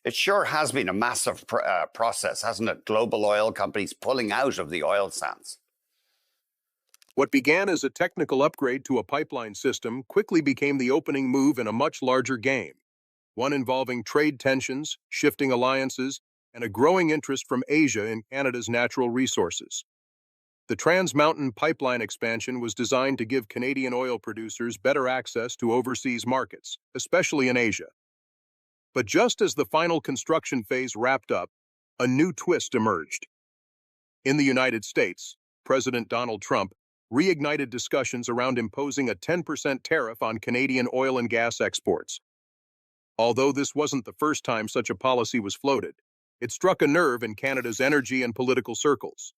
It sure has been a massive process, hasn't it? Global oil companies pulling out of the oil sands. What began as a technical upgrade to a pipeline system quickly became the opening move in a much larger game, one involving trade tensions, shifting alliances, and a growing interest from Asia in Canada's natural resources. The Trans Mountain pipeline expansion was designed to give Canadian oil producers better access to overseas markets, especially in Asia. But just as the final construction phase wrapped up, a new twist emerged. In the United States, President Donald Trump reignited discussions around imposing a 10% tariff on Canadian oil and gas exports. Although this wasn't the first time such a policy was floated, it struck a nerve in Canada's energy and political circles.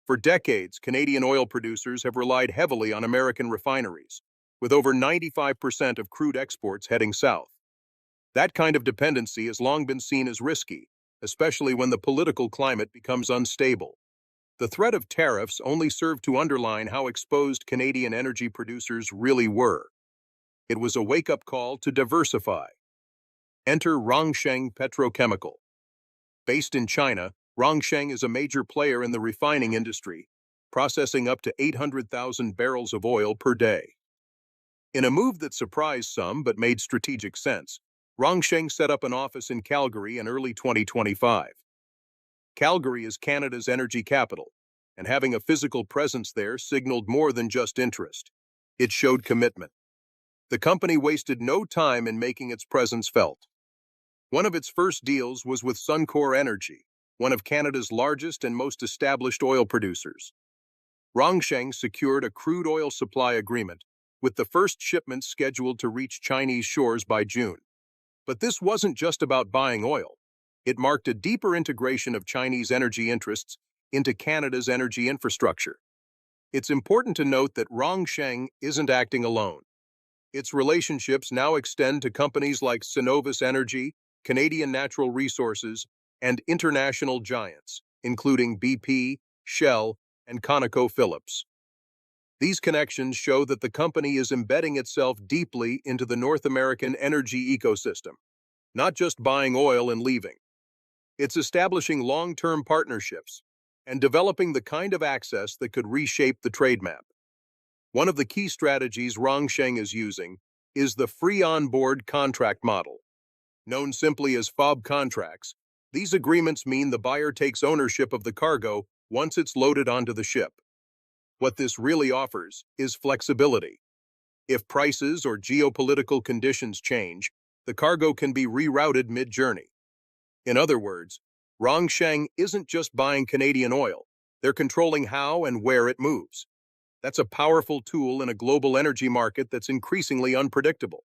For decades, Canadian oil producers have relied heavily on American refineries, with over 95% of crude exports heading south. That kind of dependency has long been seen as risky, especially when the political climate becomes unstable. The threat of tariffs only served to underline how exposed Canadian energy producers really were. It was a wake-up call to diversify. Enter Rongsheng Petrochemical. Based in China, Rongsheng is a major player in the refining industry, processing up to 800,000 barrels of oil per day. In a move that surprised some but made strategic sense, Rongsheng set up an office in Calgary in early 2025. Calgary is Canada's energy capital, and having a physical presence there signaled more than just interest. It showed commitment. The company wasted no time in making its presence felt. One of its first deals was with Suncor Energy, one of Canada's largest and most established oil producers. Rongsheng secured a crude oil supply agreement, with the first shipments scheduled to reach Chinese shores by June. But this wasn't just about buying oil. It marked a deeper integration of Chinese energy interests into Canada's energy infrastructure. It's important to note that Rongsheng isn't acting alone. Its relationships now extend to companies like Cenovus Energy, Canadian Natural Resources, and international giants, including BP, Shell, and ConocoPhillips. These connections show that the company is embedding itself deeply into the North American energy ecosystem, not just buying oil and leaving. It's establishing long-term partnerships and developing the kind of access that could reshape the trade map. One of the key strategies Rongsheng is using is the free on-board contract model. Known simply as FOB contracts, these agreements mean the buyer takes ownership of the cargo once it's loaded onto the ship. What this really offers is flexibility. If prices or geopolitical conditions change, the cargo can be rerouted mid-journey. In other words, Rongsheng isn't just buying Canadian oil, they're controlling how and where it moves. That's a powerful tool in a global energy market that's increasingly unpredictable.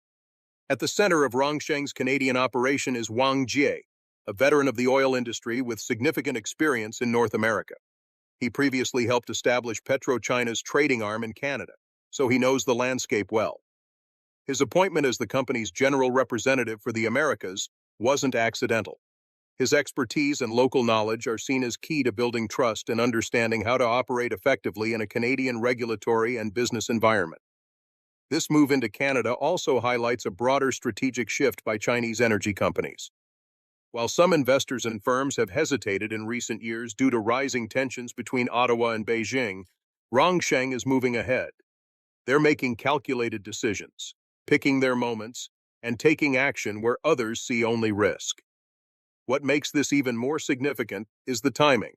At the center of Rongsheng's Canadian operation is Wang Jie, a veteran of the oil industry with significant experience in North America. He previously helped establish PetroChina's trading arm in Canada, so he knows the landscape well. His appointment as the company's general representative for the Americas wasn't accidental. His expertise and local knowledge are seen as key to building trust and understanding how to operate effectively in a Canadian regulatory and business environment. This move into Canada also highlights a broader strategic shift by Chinese energy companies. While some investors and firms have hesitated in recent years due to rising tensions between Ottawa and Beijing, Rongsheng is moving ahead. They're making calculated decisions, picking their moments, and taking action where others see only risk. What makes this even more significant is the timing.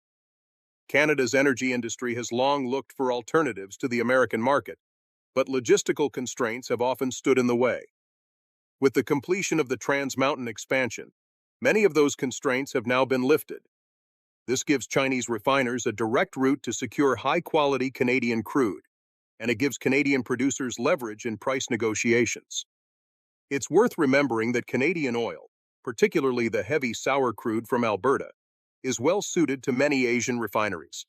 Canada's energy industry has long looked for alternatives to the American market, but logistical constraints have often stood in the way. With the completion of the Trans Mountain expansion, many of those constraints have now been lifted. This gives Chinese refiners a direct route to secure high-quality Canadian crude, and it gives Canadian producers leverage in price negotiations. It's worth remembering that Canadian oil, particularly the heavy sour crude from Alberta, is well suited to many Asian refineries.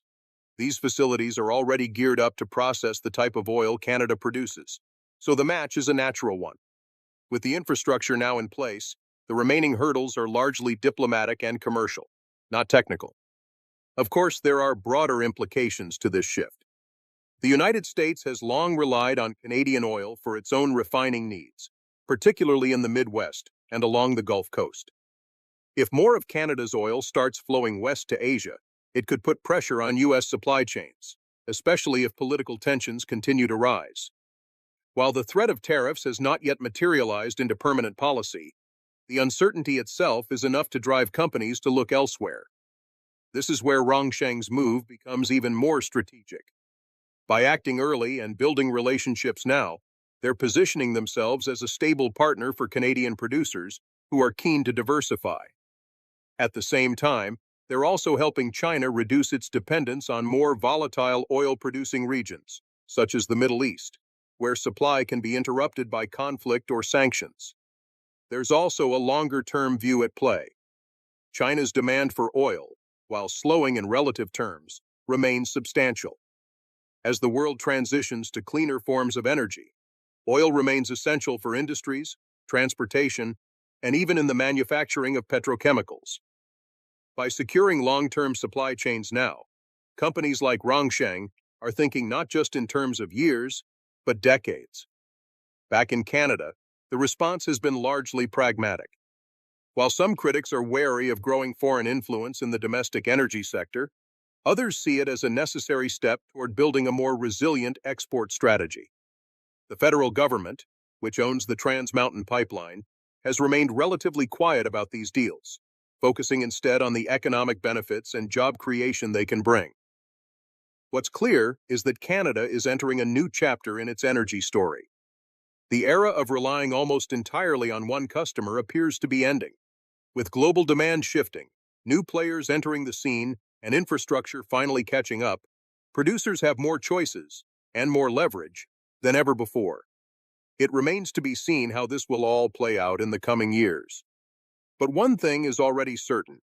These facilities are already geared up to process the type of oil Canada produces, so the match is a natural one. With the infrastructure now in place, the remaining hurdles are largely diplomatic and commercial, not technical. Of course, there are broader implications to this shift. The United States has long relied on Canadian oil for its own refining needs, particularly in the Midwest and along the Gulf Coast. If more of Canada's oil starts flowing west to Asia, it could put pressure on U.S. supply chains, especially if political tensions continue to rise. While the threat of tariffs has not yet materialized into permanent policy, the uncertainty itself is enough to drive companies to look elsewhere. This is where Rongsheng's move becomes even more strategic. By acting early and building relationships now, they're positioning themselves as a stable partner for Canadian producers who are keen to diversify. At the same time, they're also helping China reduce its dependence on more volatile oil-producing regions, such as the Middle East, where supply can be interrupted by conflict or sanctions. There's also a longer-term view at play. China's demand for oil, while slowing in relative terms, remains substantial. As the world transitions to cleaner forms of energy, oil remains essential for industries, transportation, and even in the manufacturing of petrochemicals. By securing long-term supply chains now, companies like Rongsheng are thinking not just in terms of years, but decades. Back in Canada, the response has been largely pragmatic. While some critics are wary of growing foreign influence in the domestic energy sector, others see it as a necessary step toward building a more resilient export strategy. The federal government, which owns the Trans Mountain Pipeline, has remained relatively quiet about these deals, focusing instead on the economic benefits and job creation they can bring. What's clear is that Canada is entering a new chapter in its energy story. The era of relying almost entirely on one customer appears to be ending. With global demand shifting, new players entering the scene, and infrastructure finally catching up, producers have more choices and more leverage than ever before. It remains to be seen how this will all play out in the coming years. But one thing is already certain.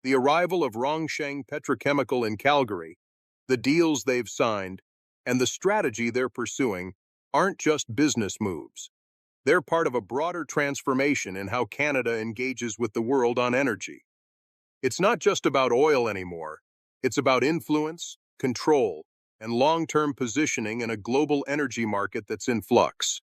The arrival of Rongsheng Petrochemical in Calgary, the deals they've signed, and the strategy they're pursuing aren't just business moves. They're part of a broader transformation in how Canada engages with the world on energy. It's not just about oil anymore. It's about influence, control, and long-term positioning in a global energy market that's in flux.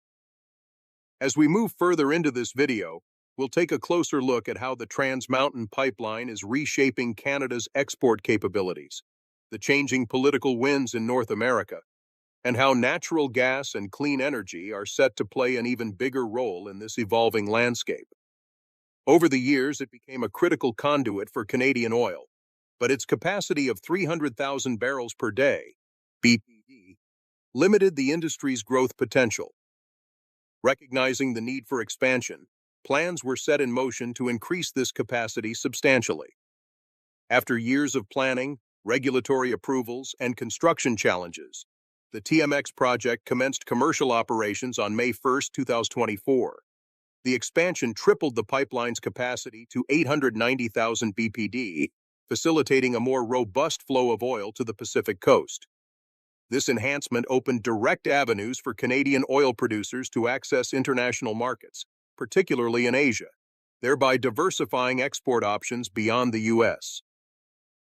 As we move further into this video, we'll take a closer look at how the Trans Mountain Pipeline is reshaping Canada's export capabilities, the changing political winds in North America, and how natural gas and clean energy are set to play an even bigger role in this evolving landscape. Over the years, it became a critical conduit for Canadian oil, but its capacity of 300,000 barrels per day, BPD, limited the industry's growth potential. Recognizing the need for expansion, plans were set in motion to increase this capacity substantially. After years of planning, regulatory approvals, and construction challenges, the TMX project commenced commercial operations on May 1, 2024. The expansion tripled the pipeline's capacity to 890,000 BPD, facilitating a more robust flow of oil to the Pacific coast. This enhancement opened direct avenues for Canadian oil producers to access international markets, particularly in Asia, thereby diversifying export options beyond the U.S.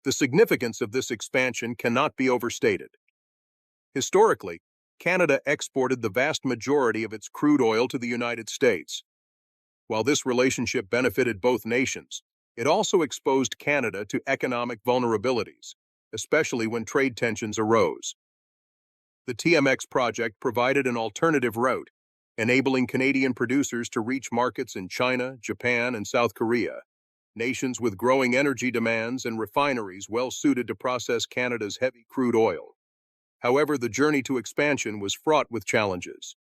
The significance of this expansion cannot be overstated. Historically, Canada exported the vast majority of its crude oil to the United States. While this relationship benefited both nations, it also exposed Canada to economic vulnerabilities, especially when trade tensions arose. The TMX project provided an alternative route, enabling Canadian producers to reach markets in China, Japan, and South Korea, nations with growing energy demands and refineries well suited to process Canada's heavy crude oil. However, the journey to expansion was fraught with challenges.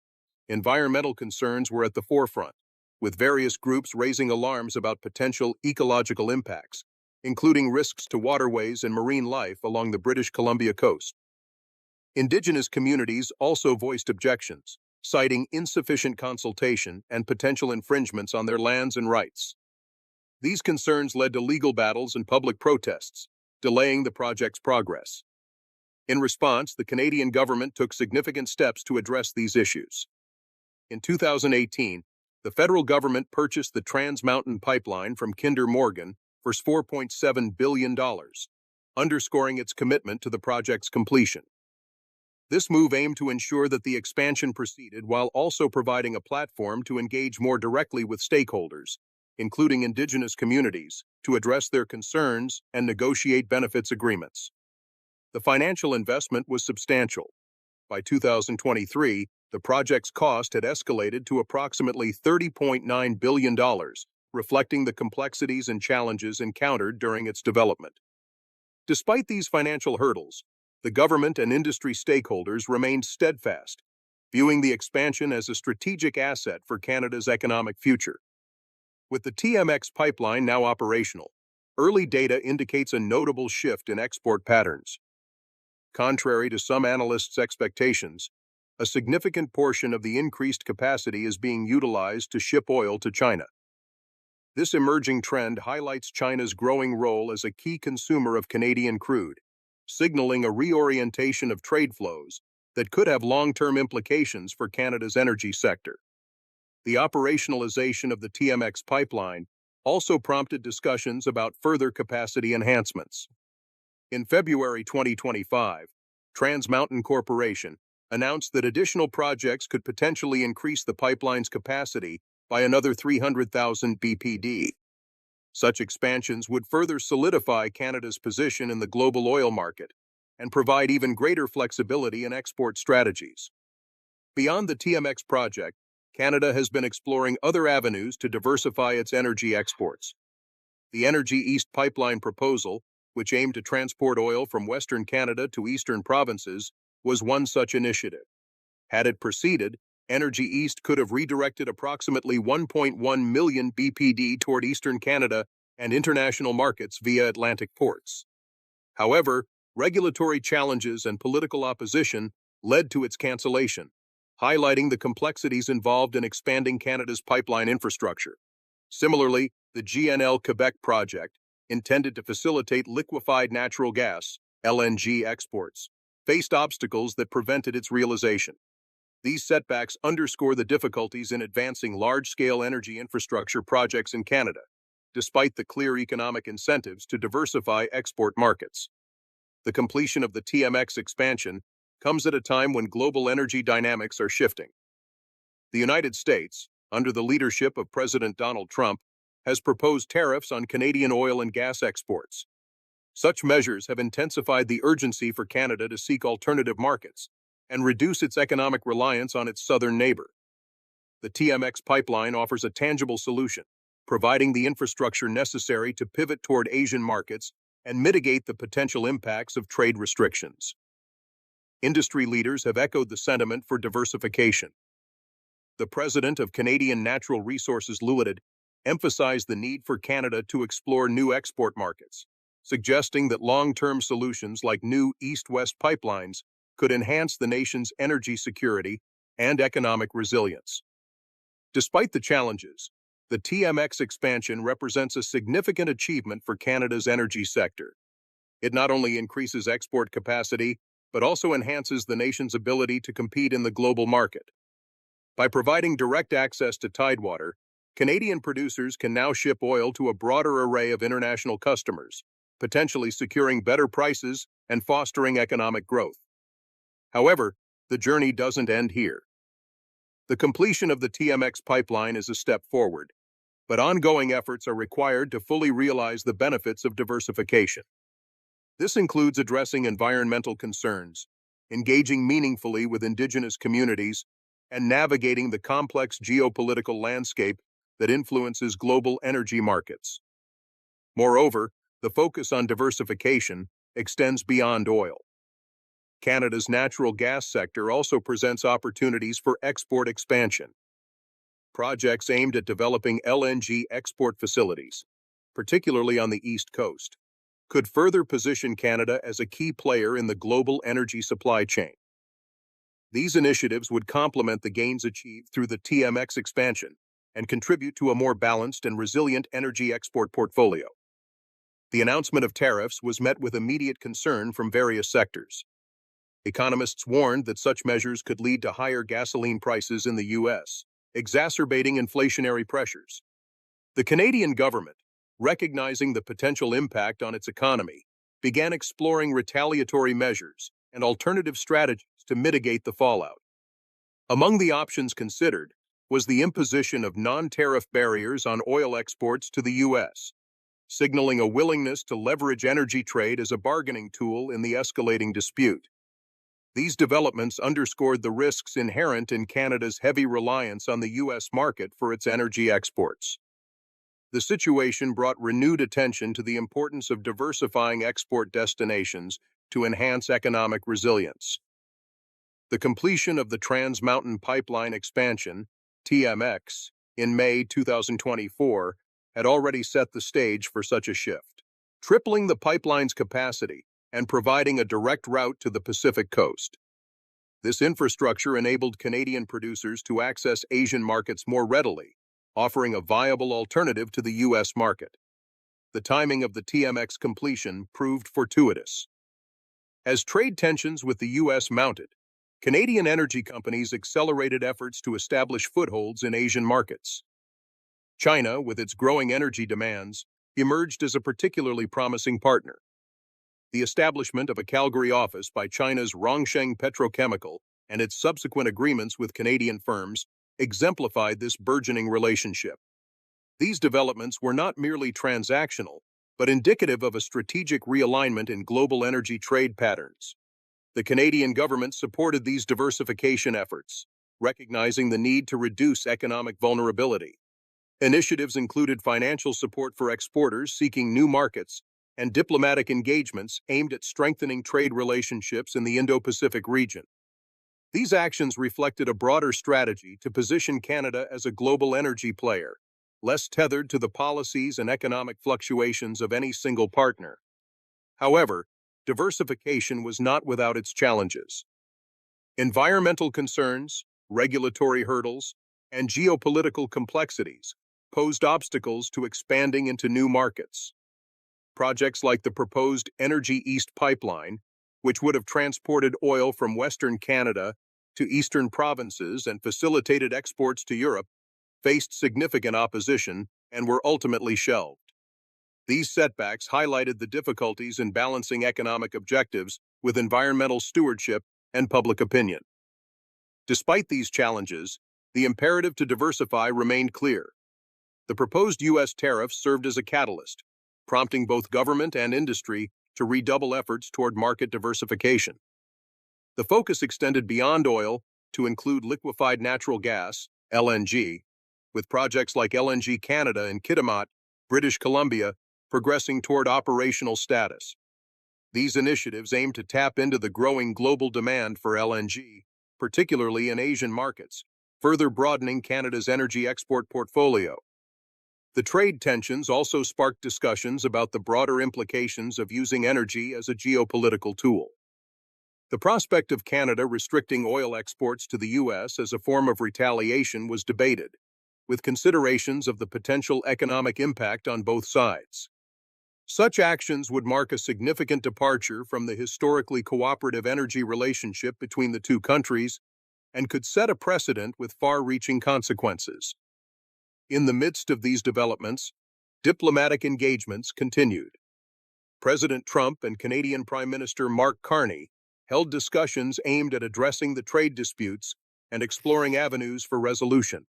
Environmental concerns were at the forefront, with various groups raising alarms about potential ecological impacts, including risks to waterways and marine life along the British Columbia coast. Indigenous communities also voiced objections, citing insufficient consultation and potential infringements on their lands and rights. These concerns led to legal battles and public protests, delaying the project's progress. In response, the Canadian government took significant steps to address these issues. In 2018, the federal government purchased the Trans Mountain Pipeline from Kinder Morgan for $4.7 billion, underscoring its commitment to the project's completion. This move aimed to ensure that the expansion proceeded while also providing a platform to engage more directly with stakeholders, including indigenous communities, to address their concerns and negotiate benefits agreements. The financial investment was substantial. By 2023, the project's cost had escalated to approximately $30.9 billion, reflecting the complexities and challenges encountered during its development. Despite these financial hurdles, the government and industry stakeholders remained steadfast, viewing the expansion as a strategic asset for Canada's economic future. With the TMX pipeline now operational, early data indicates a notable shift in export patterns. Contrary to some analysts' expectations, a significant portion of the increased capacity is being utilized to ship oil to China. This emerging trend highlights China's growing role as a key consumer of Canadian crude, signaling a reorientation of trade flows that could have long-term implications for Canada's energy sector. The operationalization of the TMX pipeline also prompted discussions about further capacity enhancements. In February 2025, Trans Mountain Corporation announced that additional projects could potentially increase the pipeline's capacity by another 300,000 BPD. Such expansions would further solidify Canada's position in the global oil market and provide even greater flexibility in export strategies. Beyond the TMX project, Canada has been exploring other avenues to diversify its energy exports. The Energy East pipeline proposal, which aimed to transport oil from Western Canada to eastern provinces, was one such initiative. Had it proceeded, Energy East could have redirected approximately 1.1 million BPD toward eastern Canada and international markets via Atlantic ports. However, regulatory challenges and political opposition led to its cancellation, highlighting the complexities involved in expanding Canada's pipeline infrastructure. Similarly, the GNL Quebec project, intended to facilitate liquefied natural gas, LNG exports, faced obstacles that prevented its realization. These setbacks underscore the difficulties in advancing large-scale energy infrastructure projects in Canada, despite the clear economic incentives to diversify export markets. The completion of the TMX expansion comes at a time when global energy dynamics are shifting. The United States, under the leadership of President Donald Trump, has proposed tariffs on Canadian oil and gas exports. Such measures have intensified the urgency for Canada to seek alternative markets and reduce its economic reliance on its southern neighbor. The TMX pipeline offers a tangible solution, providing the infrastructure necessary to pivot toward Asian markets and mitigate the potential impacts of trade restrictions. Industry leaders have echoed the sentiment for diversification. The president of Canadian Natural Resources Limited emphasized the need for Canada to explore new export markets, suggesting that long-term solutions like new east-west pipelines could enhance the nation's energy security and economic resilience. Despite the challenges, the TMX expansion represents a significant achievement for Canada's energy sector. It not only increases export capacity, but also enhances the nation's ability to compete in the global market. By providing direct access to tidewater, Canadian producers can now ship oil to a broader array of international customers, potentially securing better prices and fostering economic growth. However, the journey doesn't end here. The completion of the TMX pipeline is a step forward, but ongoing efforts are required to fully realize the benefits of diversification. This includes addressing environmental concerns, engaging meaningfully with indigenous communities, and navigating the complex geopolitical landscape that influences global energy markets. Moreover, the focus on diversification extends beyond oil. Canada's natural gas sector also presents opportunities for export expansion. Projects aimed at developing LNG export facilities, particularly on the East Coast, could further position Canada as a key player in the global energy supply chain. These initiatives would complement the gains achieved through the TMX expansion and contribute to a more balanced and resilient energy export portfolio. The announcement of tariffs was met with immediate concern from various sectors. Economists warned that such measures could lead to higher gasoline prices in the U.S., exacerbating inflationary pressures. The Canadian government, recognizing the potential impact on its economy, began exploring retaliatory measures and alternative strategies to mitigate the fallout. Among the options considered was the imposition of non-tariff barriers on oil exports to the U.S., signaling a willingness to leverage energy trade as a bargaining tool in the escalating dispute. These developments underscored the risks inherent in Canada's heavy reliance on the U.S. market for its energy exports. The situation brought renewed attention to the importance of diversifying export destinations to enhance economic resilience. The completion of the Trans Mountain Pipeline expansion, TMX, in May 2024 had already set the stage for such a shift, tripling the pipeline's capacity and providing a direct route to the Pacific coast. This infrastructure enabled Canadian producers to access Asian markets more readily, offering a viable alternative to the U.S. market. The timing of the TMX completion proved fortuitous. As trade tensions with the U.S. mounted, Canadian energy companies accelerated efforts to establish footholds in Asian markets. China, with its growing energy demands, emerged as a particularly promising partner. The establishment of a Calgary office by China's Rongsheng Petrochemical and its subsequent agreements with Canadian firms exemplified this burgeoning relationship. These developments were not merely transactional, but indicative of a strategic realignment in global energy trade patterns. The Canadian government supported these diversification efforts, recognizing the need to reduce economic vulnerability. Initiatives included financial support for exporters seeking new markets and diplomatic engagements aimed at strengthening trade relationships in the Indo-Pacific region. These actions reflected a broader strategy to position Canada as a global energy player, less tethered to the policies and economic fluctuations of any single partner. However, diversification was not without its challenges. Environmental concerns, regulatory hurdles, and geopolitical complexities posed obstacles to expanding into new markets. Projects like the proposed Energy East pipeline, which would have transported oil from Western Canada to eastern provinces and facilitated exports to Europe, faced significant opposition and were ultimately shelved. These setbacks highlighted the difficulties in balancing economic objectives with environmental stewardship and public opinion. Despite these challenges, the imperative to diversify remained clear. The proposed U.S. tariffs served as a catalyst, prompting both government and industry to redouble efforts toward market diversification. The focus extended beyond oil to include liquefied natural gas, LNG, with projects like LNG Canada in Kitimat, British Columbia, progressing toward operational status. These initiatives aim to tap into the growing global demand for LNG, particularly in Asian markets, further broadening Canada's energy export portfolio. The trade tensions also sparked discussions about the broader implications of using energy as a geopolitical tool. The prospect of Canada restricting oil exports to the U.S. as a form of retaliation was debated, with considerations of the potential economic impact on both sides. Such actions would mark a significant departure from the historically cooperative energy relationship between the two countries and could set a precedent with far-reaching consequences. In the midst of these developments, diplomatic engagements continued. President Trump and Canadian Prime Minister Mark Carney held discussions aimed at addressing the trade disputes and exploring avenues for resolution.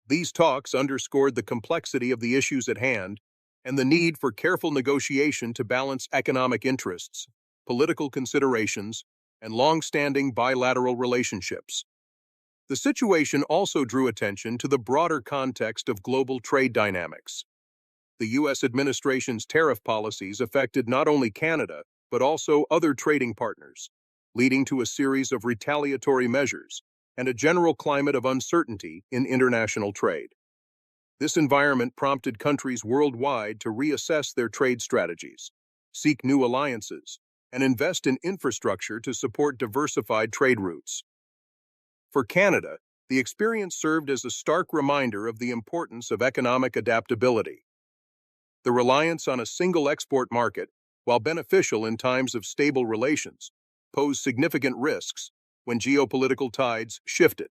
These talks underscored the complexity of the issues at hand and the need for careful negotiation to balance economic interests, political considerations, and long-standing bilateral relationships. The situation also drew attention to the broader context of global trade dynamics. The U.S. administration's tariff policies affected not only Canada, but also other trading partners, leading to a series of retaliatory measures and a general climate of uncertainty in international trade. This environment prompted countries worldwide to reassess their trade strategies, seek new alliances, and invest in infrastructure to support diversified trade routes. For Canada, the experience served as a stark reminder of the importance of economic adaptability. The reliance on a single export market, while beneficial in times of stable relations, posed significant risks when geopolitical tides shifted.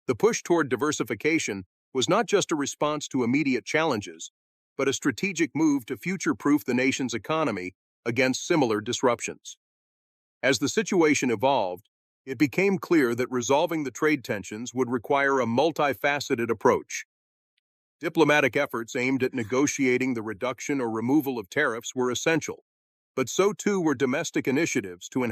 The push toward diversification was not just a response to immediate challenges, but a strategic move to future-proof the nation's economy against similar disruptions. As the situation evolved, It became clear that resolving the trade tensions would require a multifaceted approach. Diplomatic efforts aimed at negotiating the reduction or removal of tariffs were essential, but so too were domestic initiatives to